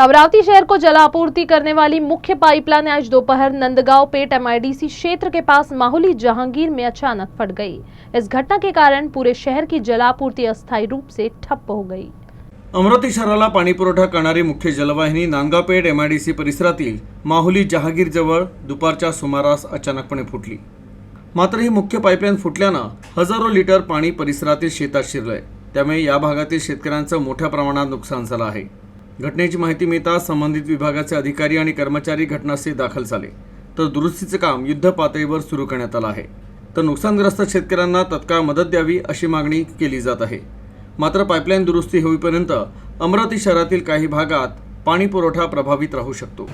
अमरावती शहर को जलापूर्ति करने वाली मुख्य पाइपलाइन आज दोपहर नंदगांव पेट एमआईडीसी क्षेत्र के पास माहुली जहांगीर में अचानक फट गई। इस घटना के कारण पूरे शहर की जलापूर्ति अस्थायी रूप से ठप्प हो गई। अमरावती शहराला पाणी पुरवठा करणारी मुख्य जलवाहिनी नांदगाव पेठ एमआयडीसी परिसरातील माहुली जहांगीर जवळ दुपारच्या सुमारास अचानकपणे फुटली। मात्र ही मुख्य पाईपलाईन फुटल्याने हजारो लिटर पाणी परिसरातील शेतात शिरलंय। त्यामुळे या भागातील शेतकऱ्यांचं मोठ्या प्रमाणात नुकसान झालं आहे। घटनेची माहिती मिळताच संबंधित विभागाचे अधिकारी आणि कर्मचारी घटनास्थळी दाखल झाले, तर दुरुस्तीचे काम युद्ध पातळीवर सुरू करण्यात आले आहे। तर नुकसानग्रस्त शेतकऱ्यांना तत्काळ मदत द्यावी अशी मागणी केली जात आहे। मात्र पाईपलाईन दुरुस्ती होईपर्यंत अमरावती शहरातील काही भागात पाणी पुरवठा प्रभावित राहू शकतो।